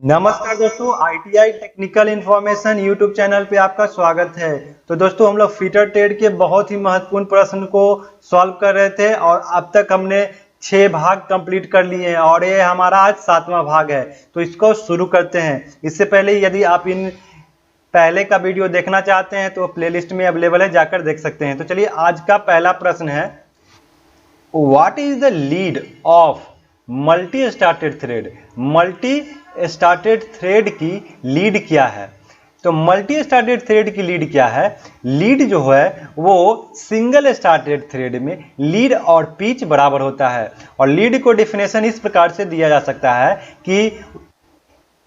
नमस्कार दोस्तों, ITI technical information YouTube channel पे आपका स्वागत है। तो दोस्तों, हम लोग फीटर ट्रेड के बहुत ही महत्वपूर्ण प्रश्न को सॉल्व कर रहे थे और अब तक हमने 6 भाग कंप्लीट कर लिए हैं और ये हमारा आज 7वां भाग है। तो इसको शुरू करते हैं। इससे पहले यदि आप इन पहले का वीडियो देखना चाहते हैं तो प्लेलिस्ट में अवेलेबल है, जाकर देख सकते हैं। तो चलिए, आज का पहला प्रश्न है, what is the lead of multi started thread. Multi started thread की लीड क्या है? तो मल्टी स्टार्टेड थ्रेड की लीड क्या है? लीड जो है वो सिंगल स्टार्टेड थ्रेड में लीड और पिच बराबर होता है। और लीड को डेफिनेशन इस प्रकार से दिया जा सकता है कि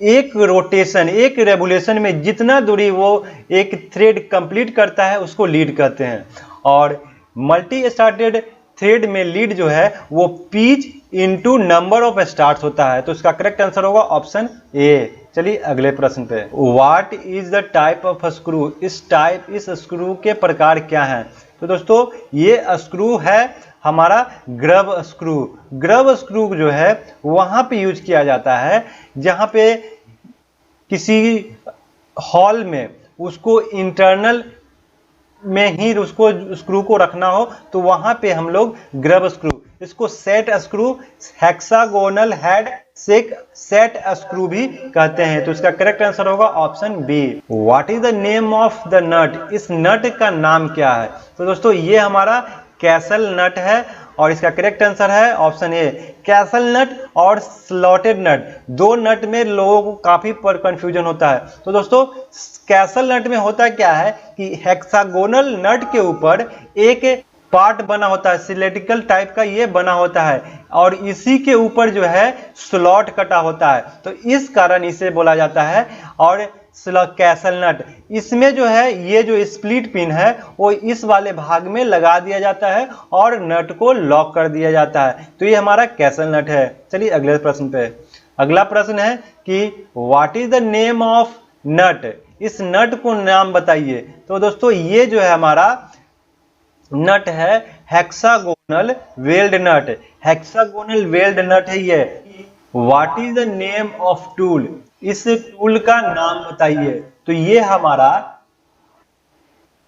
एक रोटेशन, एक रेवोल्यूशन में जितना दूरी वो एक थ्रेड कंप्लीट करता है उसको लीड कहते हैं। और मल्टी स्टार्टेड थ्रेड में लीड जो है वो pitch into number of starts होता है। तो इसका करेक्ट आंसर होगा ऑप्शन ए। चलिए अगले प्रश्न पे, what is the type of screw. इस स्क्रू के प्रकार क्या हैं? तो दोस्तों, ये स्क्रू है हमारा ग्रब स्क्रू। ग्रब स्क्रू जो है वहां पे यूज किया जाता है जहां पे किसी हॉल में उसको इंटरनल में ही उसको स्क्रू को रखना हो तो वहां पे हम लोग ग्रब स्क्रू, इसको set screw, hexagonal head set screw भी कहते हैं। तो इसका करेक्ट आंसर होगा option B. What is the name of the nut. इस नट का नाम क्या है? तो दोस्तों, ये हमारा कैसल नट है और इसका करेक्ट आंसर है ऑप्शन ए। कैसल नट और स्लॉटेड नट, दो नट में लोगों को काफी कंफ्यूजन होता है। तो दोस्तों, कैसल नट में होता क्या है कि हेक्सागोनल नट के ऊपर एक पार्ट बना होता है, सिलेंड्रिकल टाइप का ये बना होता है और इसी के ऊपर जो है स्लॉट कटा होता है, तो इस कारण इसे बोला जाता है। और कैसल नट, इसमें जो है ये जो स्प्लिट पिन है वो इस वाले भाग में लगा दिया जाता है और नट को लॉक कर दिया जाता है। तो ये हमारा कैसल नट है। चलिए अगले प्रश्न पे, अगला प्रश्न है कि what is the name of nut. इस नट को नाम बताइए। तो दोस्तों, ये जो है हमारा नट है हेक्सागोनल वेल्ड नट। हेक्सागोनल वेल्ड नट है ये। What is the name of tool. इस टूल का नाम बताइए। तो ये हमारा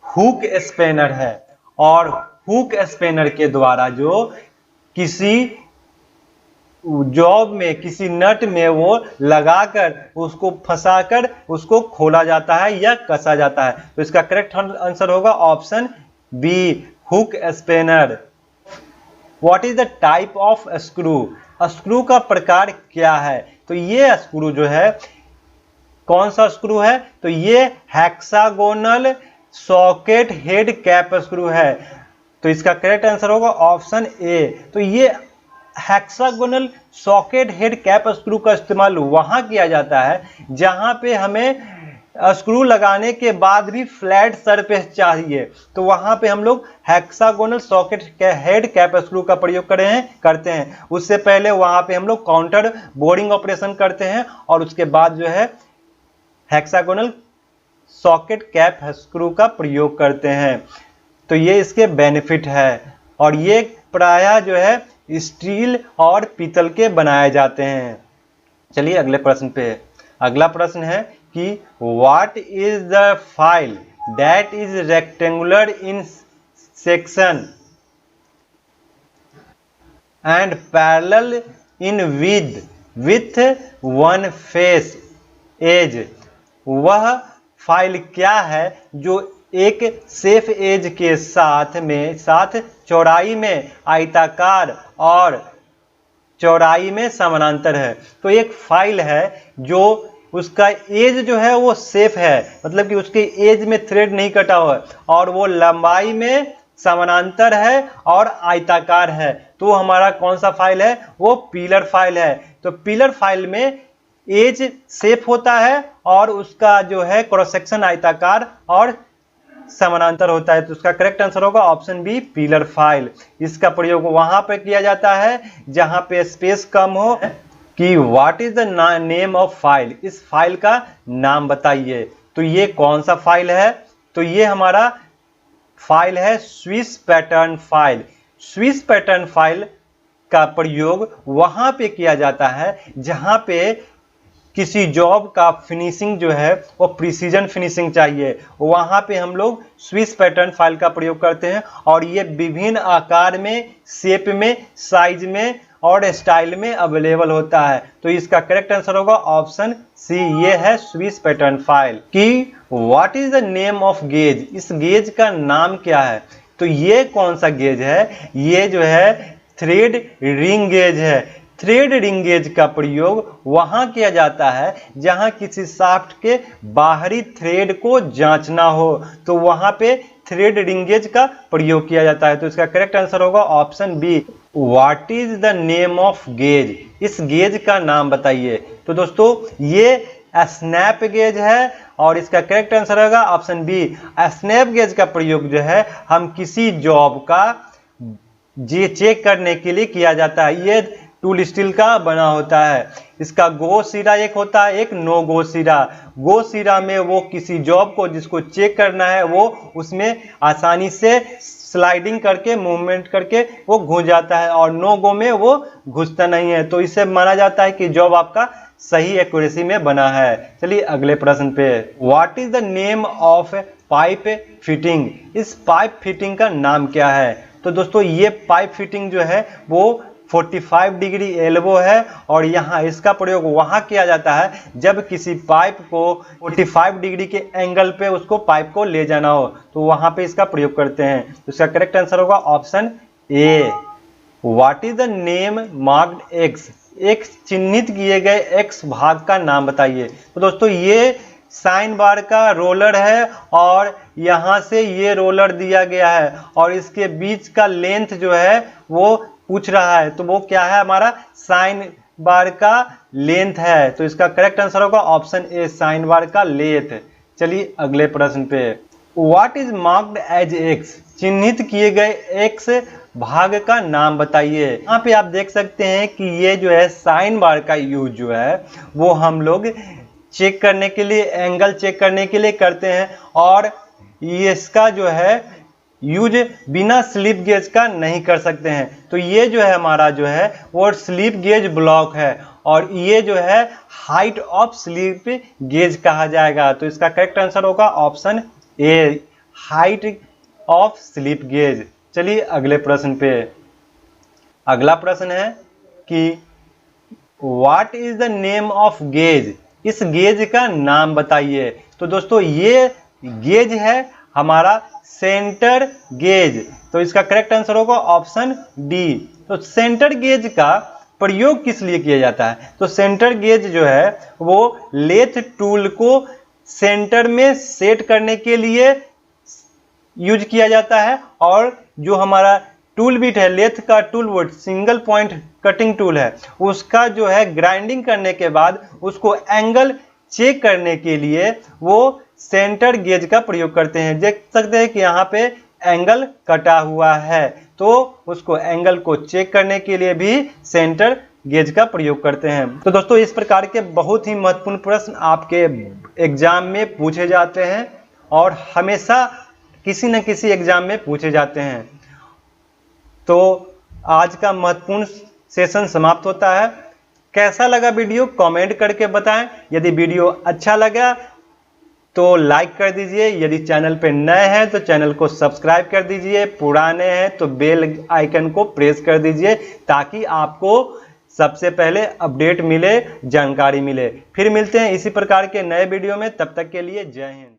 हुक स्पेनर है और हुक स्पेनर के द्वारा जो किसी जॉब में, किसी नट में वो लगाकर उसको फंसाकर उसको खोला जाता है या कसा जाता है। तो इसका करेक्ट आंसर होगा option B, hook spanner. What is the type of screw. Screw का प्रकार क्या है? तो ये स्क्रू जो है कौन सा स्क्रू है? तो ये hexagonal socket head cap screw है। तो इसका करेक्ट आंसर होगा ऑप्शन ए। तो ये hexagonal socket head cap screw का इस्तेमाल वहां किया जाता है जहां पे हमें स्क्रू लगाने के बाद भी फ्लैट सरफेस चाहिए, तो वहां पे हम लोग hexagonal socket head cap screw का प्रयोग करते हैं। उससे पहले वहां पे हम लोग काउंटर बोरिंग ऑपरेशन करते हैं और उसके बाद जो है हेक्सागोनल सॉकेट कैप स्क्रू का प्रयोग करते हैं। तो ये इसके बेनिफिट है और ये प्रायः जो है स्टील और पीतल के बनाए जाते हैं। चलिए अगले प्रश्न पे, अगला प्रश्न है कि what is the file that is rectangular in section and parallel in with one face edge. वह फाइल क्या है जो एक सेफ एज के साथ चौड़ाई में आयताकार और चौड़ाई में समानांतर है। तो एक फाइल है जो उसका एज जो है वो सेफ है, मतलब कि उसके एज में थ्रेड नहीं कटा हुआ है और वो लंबाई में समानांतर है और आयताकार है। तो हमारा कौन सा फाइल है? वो पिलर फाइल है। तो पिलर फाइल में एज सेफ होता है और उसका जो है क्रॉस सेक्शन आयताकार और समानांतर होता है। तो उसका करेक्ट आंसर होगा ऑप्शन बी, पिलर फाइल। इसका प्रयोग वहां पे किया जाता है जहां पे स्पेस कम हो। कि what is the name of file. इस फाइल का नाम बताइए। तो ये कौन सा फाइल है? तो ये हमारा फाइल है Swiss pattern file. Swiss pattern file का प्रयोग वहां पे किया जाता है जहां पे किसी जॉब का फिनिशिंग जो है वो प्रिसीजन फिनिशिंग चाहिए, वहां पे हम लोग स्विस पैटर्न फाइल का प्रयोग करते हैं। और ये विभिन्न आकार में, शेप में, साइज में और स्टाइल में अवेलेबल होता है। तो इसका करेक्ट आंसर होगा ऑप्शन सी, ये है स्विस पैटर्न फाइल। कि what is the name of gauge, इस गेज का नाम क्या है? तो ये कौन सा गेज है? ये जो है थ्रेड रिंग गेज है। थ्रेड रिंग गेज का प्रयोग वहां किया जाता है जहां किसी शाफ्ट के बाहरी थ्रेड को जांचना हो, तो वहां पे थ्रेड रिंग गेज का प्रयोग किया जाता है। तो इसका करेक्ट आंसर होगा option B, what is the name of gauge, इस गेज का नाम बताइए। तो दोस्तों ये स्नैप गेज है और इसका करेक्ट आंसर होगा ऑप्शन बी। स्नैप गेज का प्रयोग जो है हम किसी जॉब का जे चेक करने के लिए किया जाता है। ये टूल स्टील का बना होता है। इसका गो सिरा एक होता है, एक नो गो सिरा। गो सिरा में वो किसी जॉब को जिसको चेक करना है वो उसमें आसानी से स्लाइडिंग करके, मूवमेंट करके वो घुस जाता है, और नो गो में वो घुसता नहीं है। तो इससे माना जाता है कि जॉब आपका सही एक्यूरेसी में बना है। चलिए अगले प्रश्न पे, what is the name of pipe fitting, इस पाइप फिटिंग का नाम क्या है? तो दोस्तों ये पाइप फिटिंग जो है वो 45 डिग्री एल्बो है, और यहाँ इसका प्रयोग वहां किया जाता है जब किसी पाइप को 45 डिग्री के एंगल पे उसको पाइप को ले जाना हो, तो वहां पे इसका प्रयोग करते हैं। तो इसका करेक्ट आंसर होगा option A. What is the name marked x, एक चिन्हित किए गए एक्स भाग का नाम बताइए। तो दोस्तों ये साइन बार का रोलर है, और यहां से ये रोलर दिया गया है, और इसके बीच का लेंथ जो है वो पूछ रहा है, तो वो क्या है? हमारा साइन बार का लेंथ है। तो इसका करेक्ट आंसर होगा ऑप्शन ए, साइन बार का लेंथ। चलिए अगले प्रश्न पे, what is marked as X, चिन्हित किए गए एक्स भाग का नाम बताइए। यहाँ पे आप देख सकते हैं कि ये जो है साइन बार का यूज जो है वो हम लोग चेक करने के लिए, एंगल चेक करने के लिए करते हैं, और इसका जो है यूज बिना स्लिप गेज का नहीं कर सकते हैं। तो ये जो है हमारा जो है वो स्लिप गेज ब्लॉक है, और ये जो है हाइट ऑफ स्लिप गेज कहा जाएगा। तो इसका करेक्ट आंसर होगा option A, height of slip gauge. चलिए अगले प्रश्न पे, अगला प्रश्न है कि what is the name of gauge, इस गेज का नाम बताइए। तो दोस्तों ये गेज है हमारा सेंटर गेज। तो इसका करेक्ट आंसर होगा ऑप्शन डी। तो सेंटर गेज का प्रयोग किस लिए किया जाता है? तो सेंटर गेज जो है वो लेथ टूल को सेंटर में सेट करने के लिए यूज किया जाता है, और जो हमारा टूल बिट है, लेथ का टूल वो सिंगल पॉइंट कटिंग टूल है, उसका जो है ग्राइंडिंग करने के बाद उसको एंगल चेक करने के लिए वो सेंटर गेज का प्रयोग करते हैं। देख सकते हैं कि यहाँ पे एंगल कटा हुआ है, तो उसको एंगल को चेक करने के लिए भी सेंटर गेज का प्रयोग करते हैं। तो दोस्तों इस प्रकार के बहुत ही महत्वपूर्ण प्रश्न आपके एग्जाम में पूछे जाते हैं, और हमेशा किसी न किसी एग्जाम में पूछे जाते हैं। तो आज का महत्वपूर्ण सेशन समाप्त होता है। कैसा लगा वीडियो कमेंट करके बताएं। यदि वीडियो अच्छा लगा तो लाइक कर दीजिए, यदि चैनल पे नए हैं तो चैनल को सब्सक्राइब कर दीजिए, पुराने हैं तो बेल आइकन को प्रेस कर दीजिए, ताकि आपको सबसे पहले अपडेट मिले, जानकारी मिले। फिर मिलते हैं इसी प्रकार के नए वीडियो में, तब तक के लिए जय हिंद।